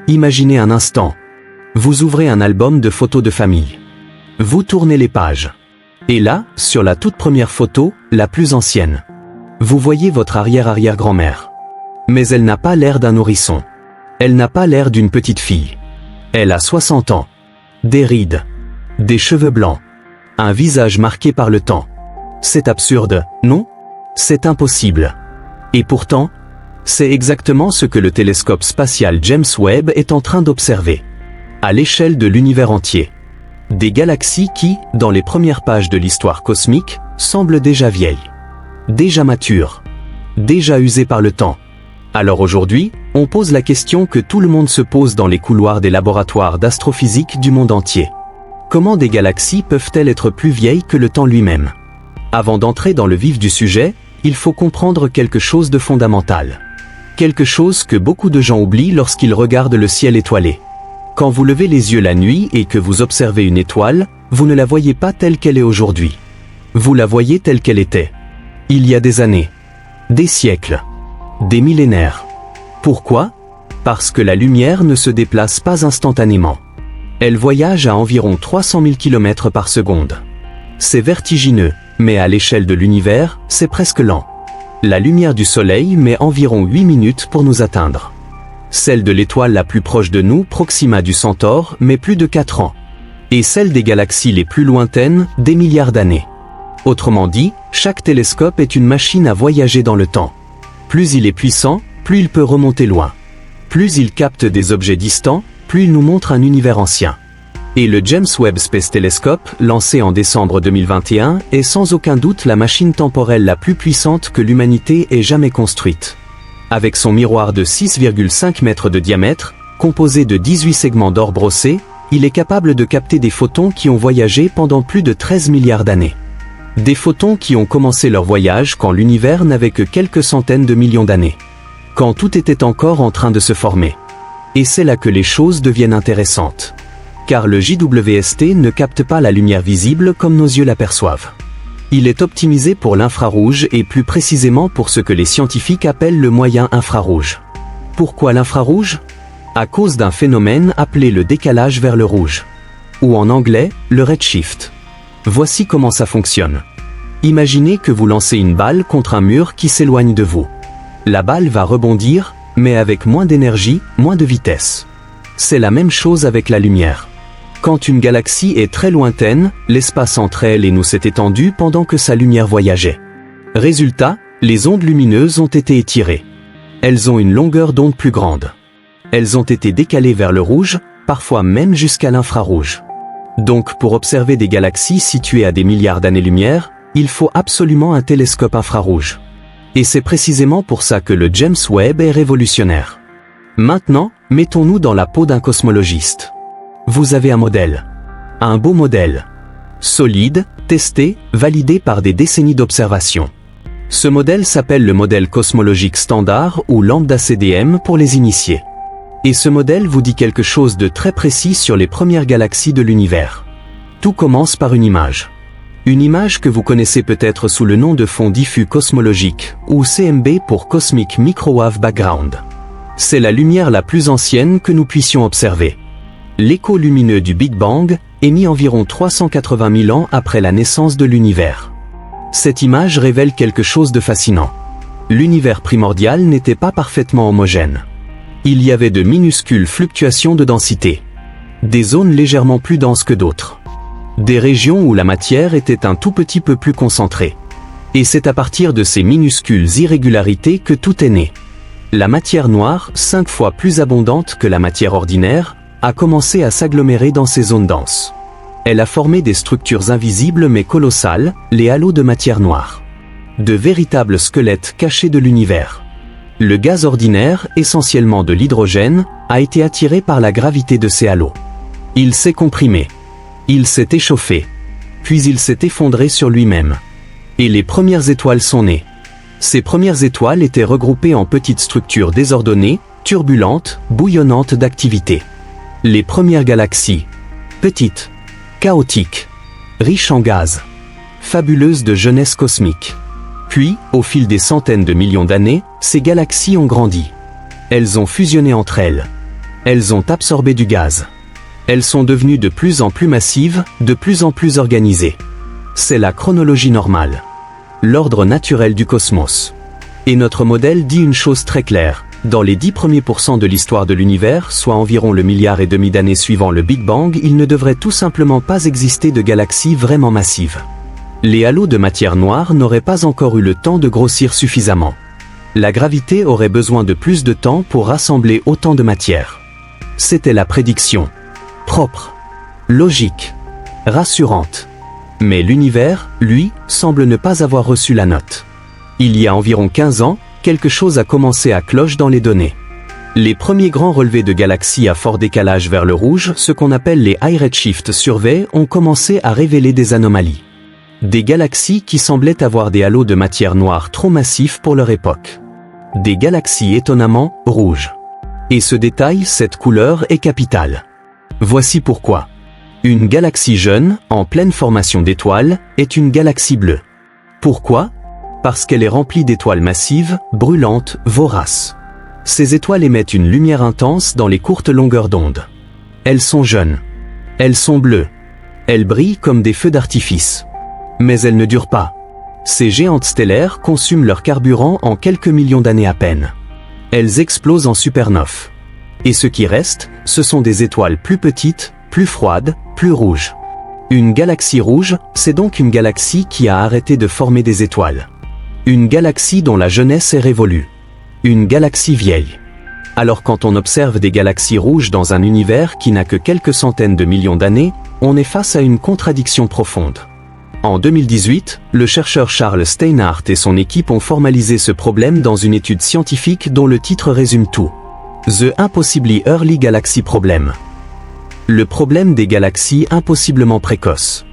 Imaginez un instant. Vous ouvrez un album de photos de famille. Vous tournez les pages. Et là, sur la toute première photo, la plus ancienne, vous voyez votre arrière-arrière-grand-mère. Mais elle n'a pas l'air d'un nourrisson. Elle n'a pas l'air d'une petite fille. Elle a 60 ans. Des rides. Des cheveux blancs. Un visage marqué par le temps. C'est absurde, non? C'est impossible. Et pourtant, c'est exactement ce que le télescope spatial James Webb est en train d'observer. À l'échelle de l'univers entier. Des galaxies qui, dans les premières pages de l'histoire cosmique, semblent déjà vieilles. Déjà matures. Déjà usées par le temps. Alors aujourd'hui, on pose la question que tout le monde se pose dans les couloirs des laboratoires d'astrophysique du monde entier. Comment des galaxies peuvent-elles être plus vieilles que le temps lui-même? Avant d'entrer dans le vif du sujet, il faut comprendre quelque chose de fondamental. Quelque chose que beaucoup de gens oublient lorsqu'ils regardent le ciel étoilé. Quand vous levez les yeux la nuit et que vous observez une étoile, vous ne la voyez pas telle qu'elle est aujourd'hui. Vous la voyez telle qu'elle était. Il y a des années. Des siècles. Des millénaires. Pourquoi? Parce que la lumière ne se déplace pas instantanément. Elle voyage à environ 300 000 km par seconde. C'est vertigineux, mais à l'échelle de l'univers, c'est presque lent. La lumière du Soleil met environ 8 minutes pour nous atteindre. Celle de l'étoile la plus proche de nous, Proxima du Centaure, met plus de 4 ans. Et celle des galaxies les plus lointaines, des milliards d'années. Autrement dit, chaque télescope est une machine à voyager dans le temps. Plus il est puissant, plus il peut remonter loin. Plus il capte des objets distants, plus il nous montre un univers ancien. Et le James Webb Space Telescope, lancé en décembre 2021, est sans aucun doute la machine temporelle la plus puissante que l'humanité ait jamais construite. Avec son miroir de 6,5 mètres de diamètre, composé de 18 segments d'or brossé, il est capable de capter des photons qui ont voyagé pendant plus de 13 milliards d'années. Des photons qui ont commencé leur voyage quand l'univers n'avait que quelques centaines de millions d'années. Quand tout était encore en train de se former. Et c'est là que les choses deviennent intéressantes. Car le JWST ne capte pas la lumière visible comme nos yeux l'aperçoivent. Il est optimisé pour l'infrarouge et plus précisément pour ce que les scientifiques appellent le moyen infrarouge. Pourquoi l'infrarouge? À cause d'un phénomène appelé le décalage vers le rouge. Ou en anglais, le redshift. Voici comment ça fonctionne. Imaginez que vous lancez une balle contre un mur qui s'éloigne de vous. La balle va rebondir, mais avec moins d'énergie, moins de vitesse. C'est la même chose avec la lumière. Quand une galaxie est très lointaine, l'espace entre elle et nous s'est étendu pendant que sa lumière voyageait. Résultat, les ondes lumineuses ont été étirées. Elles ont une longueur d'onde plus grande. Elles ont été décalées vers le rouge, parfois même jusqu'à l'infrarouge. Donc pour observer des galaxies situées à des milliards d'années-lumière, il faut absolument un télescope infrarouge. Et c'est précisément pour ça que le James Webb est révolutionnaire. Maintenant, mettons-nous dans la peau d'un cosmologiste. Vous avez un modèle. Un beau modèle. Solide, testé, validé par des décennies d'observation. Ce modèle s'appelle le modèle cosmologique standard ou lambda CDM pour les initiés. Et ce modèle vous dit quelque chose de très précis sur les premières galaxies de l'univers. Tout commence par une image. Une image que vous connaissez peut-être sous le nom de fond diffus cosmologique, ou CMB pour Cosmic Microwave Background. C'est la lumière la plus ancienne que nous puissions observer. L'écho lumineux du Big Bang, émis environ 380 000 ans après la naissance de l'univers. Cette image révèle quelque chose de fascinant. L'univers primordial n'était pas parfaitement homogène. Il y avait de minuscules fluctuations de densité. Des zones légèrement plus denses que d'autres. Des régions où la matière était un tout petit peu plus concentrée. Et c'est à partir de ces minuscules irrégularités que tout est né. La matière noire, 5 fois plus abondante que la matière ordinaire, a commencé à s'agglomérer dans ces zones denses. Elle a formé des structures invisibles mais colossales, les halos de matière noire. De véritables squelettes cachés de l'univers. Le gaz ordinaire, essentiellement de l'hydrogène, a été attiré par la gravité de ces halos. Il s'est comprimé. Il s'est échauffé. Puis il s'est effondré sur lui-même. Et les premières étoiles sont nées. Ces premières étoiles étaient regroupées en petites structures désordonnées, turbulentes, bouillonnantes d'activité. Les premières galaxies. Petites. Chaotiques. Riches en gaz. Fabuleuses de jeunesse cosmique. Puis, au fil des centaines de millions d'années, ces galaxies ont grandi. Elles ont fusionné entre elles. Elles ont absorbé du gaz. Elles sont devenues de plus en plus massives, de plus en plus organisées. C'est la chronologie normale. L'ordre naturel du cosmos. Et notre modèle dit une chose très claire. Dans les 10 premiers % de l'histoire de l'univers, soit environ le milliard et demi d'années suivant le Big Bang, il ne devrait tout simplement pas exister de galaxies vraiment massives. Les halos de matière noire n'auraient pas encore eu le temps de grossir suffisamment. La gravité aurait besoin de plus de temps pour rassembler autant de matière. C'était la prédiction. Propre. Logique. Rassurante. Mais l'univers, lui, semble ne pas avoir reçu la note. Il y a environ 15 ans, quelque chose a commencé à cloche dans les données. Les premiers grands relevés de galaxies à fort décalage vers le rouge, ce qu'on appelle les High Redshift Survey, ont commencé à révéler des anomalies. Des galaxies qui semblaient avoir des halos de matière noire trop massifs pour leur époque. Des galaxies étonnamment rouges. Et ce détail, cette couleur, est capitale. Voici pourquoi. Une galaxie jeune, en pleine formation d'étoiles, est une galaxie bleue. Pourquoi ? Parce qu'elle est remplie d'étoiles massives, brûlantes, voraces. Ces étoiles émettent une lumière intense dans les courtes longueurs d'onde. Elles sont jeunes. Elles sont bleues. Elles brillent comme des feux d'artifice. Mais elles ne durent pas. Ces géantes stellaires consument leur carburant en quelques millions d'années à peine. Elles explosent en supernoves. Et ce qui reste, ce sont des étoiles plus petites, plus froides, plus rouges. Une galaxie rouge, c'est donc une galaxie qui a arrêté de former des étoiles. Une galaxie dont la jeunesse est révolue. Une galaxie vieille. Alors quand on observe des galaxies rouges dans un univers qui n'a que quelques centaines de millions d'années, on est face à une contradiction profonde. En 2018, le chercheur Charles Steinhardt et son équipe ont formalisé ce problème dans une étude scientifique dont le titre résume tout. The Impossibly Early Galaxy Problem. Le problème des galaxies impossiblement précoces.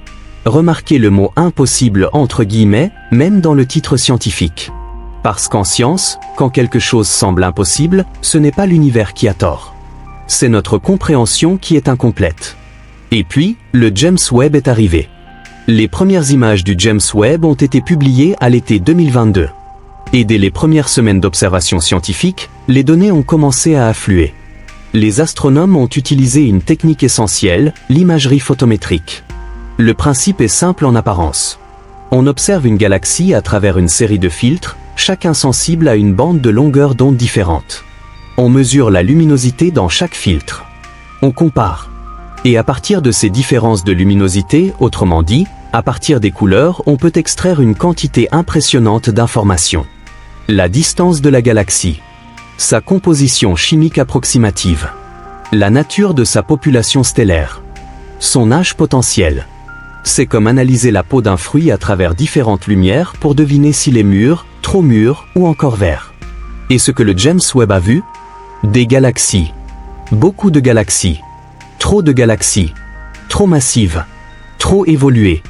Remarquez le mot impossible entre guillemets, même dans le titre scientifique. Parce qu'en science, quand quelque chose semble impossible, ce n'est pas l'univers qui a tort. C'est notre compréhension qui est incomplète. Et puis, le James Webb est arrivé. Les premières images du James Webb ont été publiées à l'été 2022. Et dès les premières semaines d'observation scientifique, les données ont commencé à affluer. Les astronomes ont utilisé une technique essentielle, l'imagerie photométrique. Le principe est simple en apparence. On observe une galaxie à travers une série de filtres, chacun sensible à une bande de longueur d'onde différente. On mesure la luminosité dans chaque filtre. On compare. Et à partir de ces différences de luminosité, autrement dit, à partir des couleurs, on peut extraire une quantité impressionnante d'informations. La distance de la galaxie. Sa composition chimique approximative. La nature de sa population stellaire. Son âge potentiel. C'est comme analyser la peau d'un fruit à travers différentes lumières pour deviner s'il est mûr, trop mûr ou encore vert. Et ce que le James Webb a vu ? Des galaxies. Beaucoup de galaxies. Trop de galaxies. Trop massives. Trop évoluées.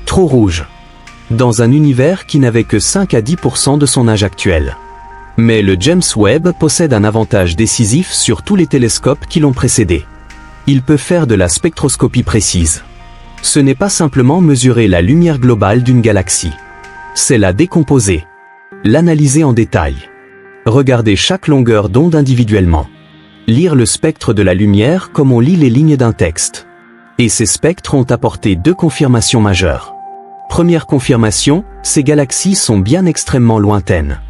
Trop rouges. Dans un univers qui n'avait que 5 à 10% de son âge actuel. Mais le James Webb possède un avantage décisif sur tous les télescopes qui l'ont précédé. Il peut faire de la spectroscopie précise. Ce n'est pas simplement mesurer la lumière globale d'une galaxie. C'est la décomposer. L'analyser en détail. Regarder chaque longueur d'onde individuellement. Lire le spectre de la lumière comme on lit les lignes d'un texte. Et ces spectres ont apporté 2 confirmations majeures. Première confirmation, ces galaxies sont bien extrêmement lointaines.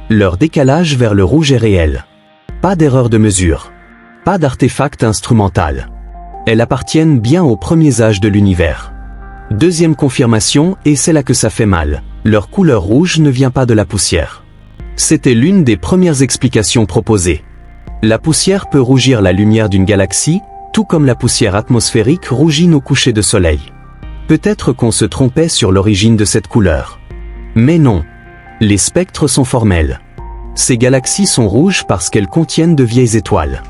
Leur décalage vers le rouge est réel. Pas d'erreur de mesure. Pas d'artefact instrumental. Elles appartiennent bien aux premiers âges de l'univers. Deuxième confirmation, et c'est là que ça fait mal, leur couleur rouge ne vient pas de la poussière. C'était l'une des premières explications proposées. La poussière peut rougir la lumière d'une galaxie, tout comme la poussière atmosphérique rougit nos couchers de soleil. Peut-être qu'on se trompait sur l'origine de cette couleur. Mais non. Les spectres sont formels. Ces galaxies sont rouges parce qu'elles contiennent de vieilles étoiles.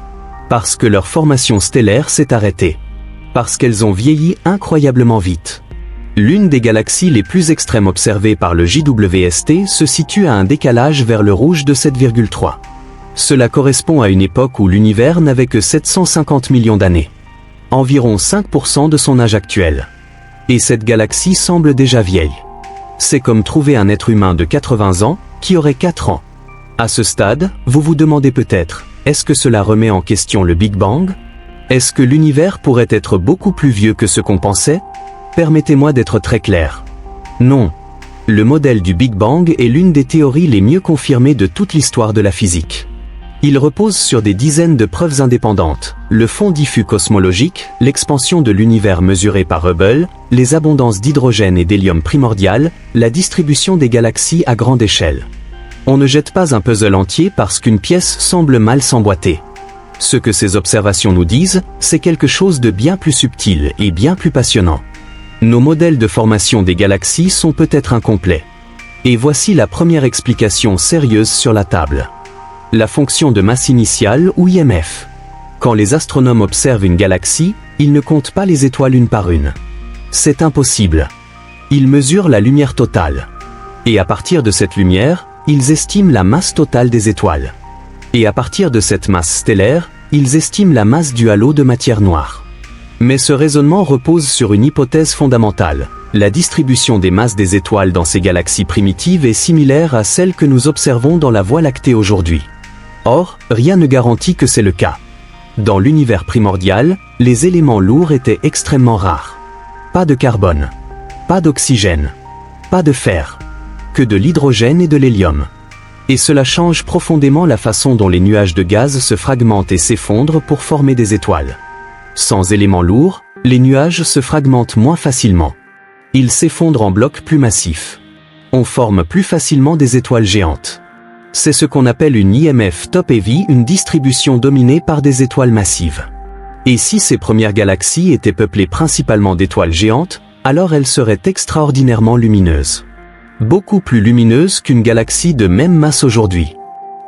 Parce que leur formation stellaire s'est arrêtée. Parce qu'elles ont vieilli incroyablement vite. L'une des galaxies les plus extrêmes observées par le JWST se situe à un décalage vers le rouge de 7,3. Cela correspond à une époque où l'univers n'avait que 750 millions d'années. Environ 5% de son âge actuel. Et cette galaxie semble déjà vieille. C'est comme trouver un être humain de 80 ans, qui aurait 4 ans. À ce stade, vous vous demandez peut-être, Est-ce que cela remet en question le Big Bang? Est-ce que l'univers pourrait être beaucoup plus vieux que ce qu'on pensait? Permettez-moi d'être très clair. Non. Le modèle du Big Bang est l'une des théories les mieux confirmées de toute l'histoire de la physique. Il repose sur des dizaines de preuves indépendantes, le fond diffus cosmologique, l'expansion de l'univers mesurée par Hubble, les abondances d'hydrogène et d'hélium primordiales, la distribution des galaxies à grande échelle. On ne jette pas un puzzle entier parce qu'une pièce semble mal s'emboîter. Ce que ces observations nous disent, c'est quelque chose de bien plus subtil et bien plus passionnant. Nos modèles de formation des galaxies sont peut-être incomplets. Et voici la première explication sérieuse sur la table. La fonction de masse initiale ou IMF. Quand les astronomes observent une galaxie, ils ne comptent pas les étoiles une par une. C'est impossible. Ils mesurent la lumière totale. Et à partir de cette lumière, ils estiment la masse totale des étoiles. Et à partir de cette masse stellaire, ils estiment la masse du halo de matière noire. Mais ce raisonnement repose sur une hypothèse fondamentale. La distribution des masses des étoiles dans ces galaxies primitives est similaire à celle que nous observons dans la Voie lactée aujourd'hui. Or, rien ne garantit que c'est le cas. Dans l'univers primordial, les éléments lourds étaient extrêmement rares. Pas de carbone, pas d'oxygène, pas de fer, que de l'hydrogène et de l'hélium. Et cela change profondément la façon dont les nuages de gaz se fragmentent et s'effondrent pour former des étoiles. Sans éléments lourds, les nuages se fragmentent moins facilement. Ils s'effondrent en blocs plus massifs. On forme plus facilement des étoiles géantes. C'est ce qu'on appelle une IMF top heavy, une distribution dominée par des étoiles massives. Et si ces premières galaxies étaient peuplées principalement d'étoiles géantes, alors elles seraient extraordinairement lumineuses. Beaucoup plus lumineuses qu'une galaxie de même masse aujourd'hui.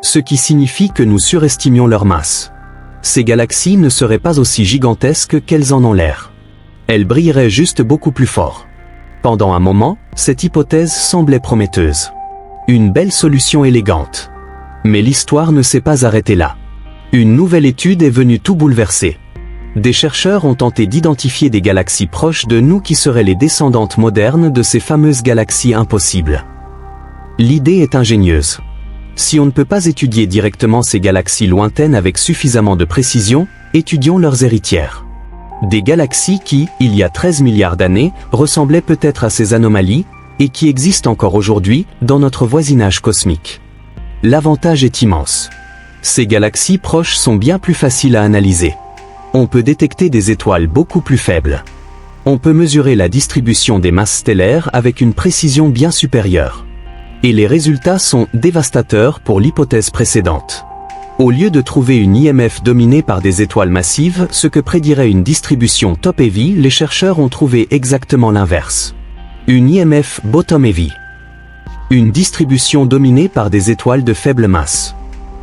Ce qui signifie que nous surestimions leur masse. Ces galaxies ne seraient pas aussi gigantesques qu'elles en ont l'air. Elles brilleraient juste beaucoup plus fort. Pendant un moment, cette hypothèse semblait prometteuse. Une belle solution élégante. Mais l'histoire ne s'est pas arrêtée là. Une nouvelle étude est venue tout bouleverser. Des chercheurs ont tenté d'identifier des galaxies proches de nous qui seraient les descendantes modernes de ces fameuses galaxies impossibles. L'idée est ingénieuse. Si on ne peut pas étudier directement ces galaxies lointaines avec suffisamment de précision, étudions leurs héritières. Des galaxies qui, il y a 13 milliards d'années, ressemblaient peut-être à ces anomalies, et qui existent encore aujourd'hui, dans notre voisinage cosmique. L'avantage est immense. Ces galaxies proches sont bien plus faciles à analyser. On peut détecter des étoiles beaucoup plus faibles. On peut mesurer la distribution des masses stellaires avec une précision bien supérieure. Et les résultats sont dévastateurs pour l'hypothèse précédente. Au lieu de trouver une IMF dominée par des étoiles massives, ce que prédirait une distribution top heavy, les chercheurs ont trouvé exactement l'inverse. Une IMF bottom heavy. Une distribution dominée par des étoiles de faible masse.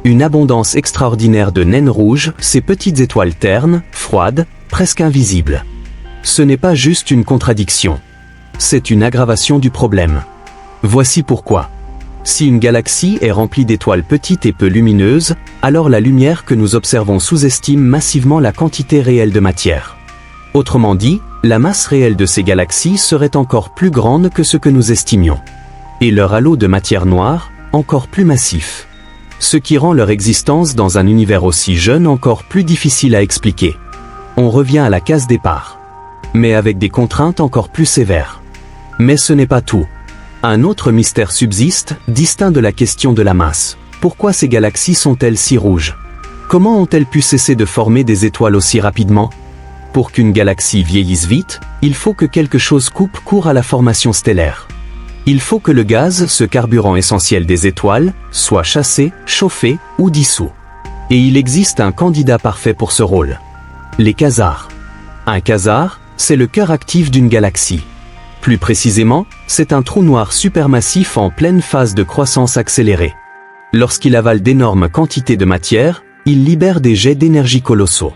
Une abondance extraordinaire de naines rouges, ces petites étoiles ternes, froides, presque invisibles. Ce n'est pas juste une contradiction. C'est une aggravation du problème. Voici pourquoi. Si une galaxie est remplie d'étoiles petites et peu lumineuses, alors la lumière que nous observons sous-estime massivement la quantité réelle de matière. Autrement dit, la masse réelle de ces galaxies serait encore plus grande que ce que nous estimions. Et leur halo de matière noire, encore plus massif. Ce qui rend leur existence dans un univers aussi jeune encore plus difficile à expliquer. On revient à la case départ. Mais avec des contraintes encore plus sévères. Mais ce n'est pas tout. Un autre mystère subsiste, distinct de la question de la masse. Pourquoi ces galaxies sont-elles si rouges? Comment ont-elles pu cesser de former des étoiles aussi rapidement? Pour qu'une galaxie vieillisse vite, il faut que quelque chose coupe court à la formation stellaire. Il faut que le gaz, ce carburant essentiel des étoiles, soit chassé, chauffé ou dissous. Et il existe un candidat parfait pour ce rôle. Les quasars. Un quasar, c'est le cœur actif d'une galaxie. Plus précisément, c'est un trou noir supermassif en pleine phase de croissance accélérée. Lorsqu'il avale d'énormes quantités de matière, il libère des jets d'énergie colossaux.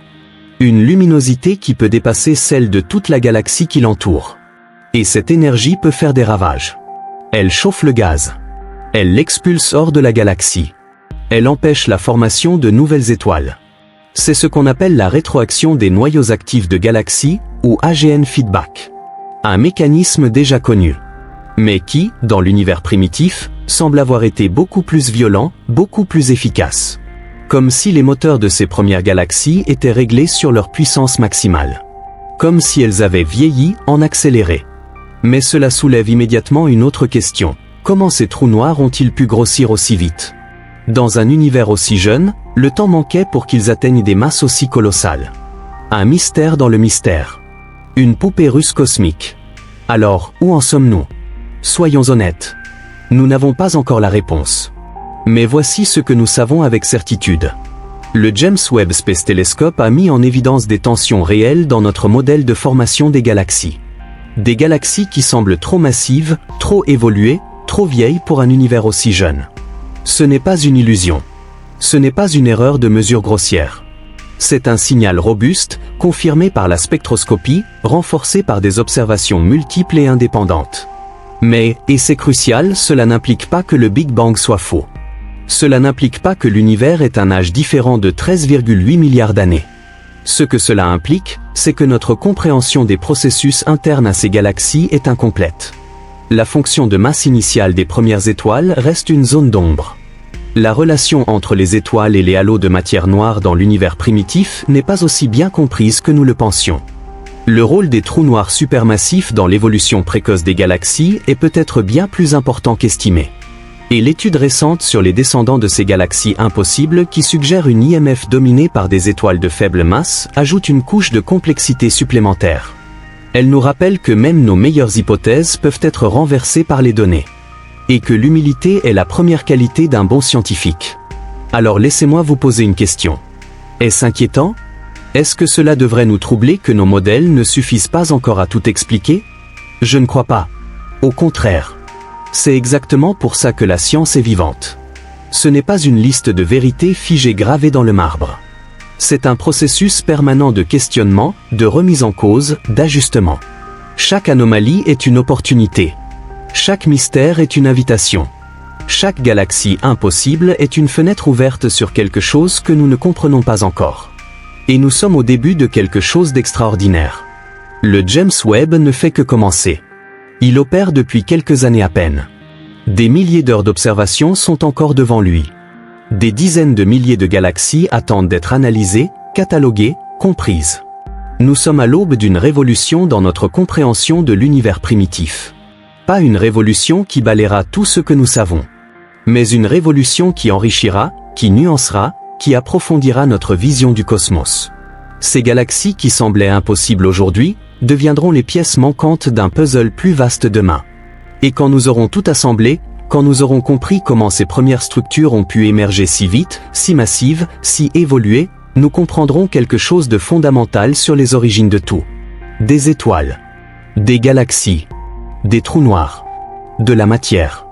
Une luminosité qui peut dépasser celle de toute la galaxie qui l'entoure. Et cette énergie peut faire des ravages. Elle chauffe le gaz. Elle l'expulse hors de la galaxie. Elle empêche la formation de nouvelles étoiles. C'est ce qu'on appelle la rétroaction des noyaux actifs de galaxies, ou AGN feedback. Un mécanisme déjà connu. Mais qui, dans l'univers primitif, semble avoir été beaucoup plus violent, beaucoup plus efficace. Comme si les moteurs de ces premières galaxies étaient réglés sur leur puissance maximale. Comme si elles avaient vieilli en accéléré. Mais cela soulève immédiatement une autre question. Comment ces trous noirs ont-ils pu grossir aussi vite? Dans un univers aussi jeune, le temps manquait pour qu'ils atteignent des masses aussi colossales. Un mystère dans le mystère. Une poupée russe cosmique. Alors, où en sommes-nous? Soyons honnêtes. Nous n'avons pas encore la réponse. Mais voici ce que nous savons avec certitude. Le James Webb Space Telescope a mis en évidence des tensions réelles dans notre modèle de formation des galaxies. Des galaxies qui semblent trop massives, trop évoluées, trop vieilles pour un univers aussi jeune. Ce n'est pas une illusion. Ce n'est pas une erreur de mesure grossière. C'est un signal robuste, confirmé par la spectroscopie, renforcé par des observations multiples et indépendantes. Mais, et c'est crucial, cela n'implique pas que le Big Bang soit faux. Cela n'implique pas que l'univers ait un âge différent de 13,8 milliards d'années. Ce que cela implique, c'est que notre compréhension des processus internes à ces galaxies est incomplète. La fonction de masse initiale des premières étoiles reste une zone d'ombre. La relation entre les étoiles et les halos de matière noire dans l'univers primitif n'est pas aussi bien comprise que nous le pensions. Le rôle des trous noirs supermassifs dans l'évolution précoce des galaxies est peut-être bien plus important qu'estimé. Et l'étude récente sur les descendants de ces galaxies impossibles qui suggère une IMF dominée par des étoiles de faible masse ajoute une couche de complexité supplémentaire. Elle nous rappelle que même nos meilleures hypothèses peuvent être renversées par les données. Et que l'humilité est la première qualité d'un bon scientifique. Alors laissez-moi vous poser une question. Est-ce inquiétant? Est-ce que cela devrait nous troubler que nos modèles ne suffisent pas encore à tout expliquer? Je ne crois pas. Au contraire. C'est exactement pour ça que la science est vivante. Ce n'est pas une liste de vérités figées gravées dans le marbre. C'est un processus permanent de questionnement, de remise en cause, d'ajustement. Chaque anomalie est une opportunité. Chaque mystère est une invitation. Chaque galaxie impossible est une fenêtre ouverte sur quelque chose que nous ne comprenons pas encore. Et nous sommes au début de quelque chose d'extraordinaire. Le James Webb ne fait que commencer. Il opère depuis quelques années à peine. Des milliers d'heures d'observation sont encore devant lui. Des dizaines de milliers de galaxies attendent d'être analysées, cataloguées, comprises. Nous sommes à l'aube d'une révolution dans notre compréhension de l'univers primitif. Pas une révolution qui balayera tout ce que nous savons. Mais une révolution qui enrichira, qui nuancera, qui approfondira notre vision du cosmos. Ces galaxies qui semblaient impossibles aujourd'hui, deviendront les pièces manquantes d'un puzzle plus vaste demain. Et quand nous aurons tout assemblé, quand nous aurons compris comment ces premières structures ont pu émerger si vite, si massives, si évoluées, nous comprendrons quelque chose de fondamental sur les origines de tout. Des étoiles, des galaxies, des trous noirs, de la matière,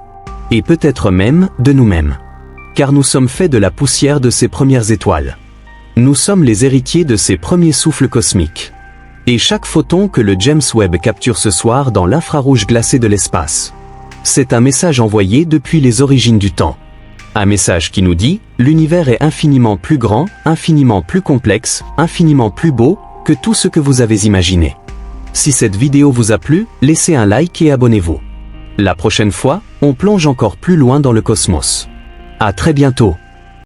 et peut-être même de nous-mêmes. Car nous sommes faits de la poussière de ces premières étoiles. Nous sommes les héritiers de ces premiers souffles cosmiques. Et chaque photon que le James Webb capture ce soir dans l'infrarouge glacé de l'espace, c'est un message envoyé depuis les origines du temps. Un message qui nous dit, l'univers est infiniment plus grand, infiniment plus complexe, infiniment plus beau, que tout ce que vous avez imaginé. Si cette vidéo vous a plu, laissez un like et abonnez-vous. La prochaine fois, on plonge encore plus loin dans le cosmos. À très bientôt.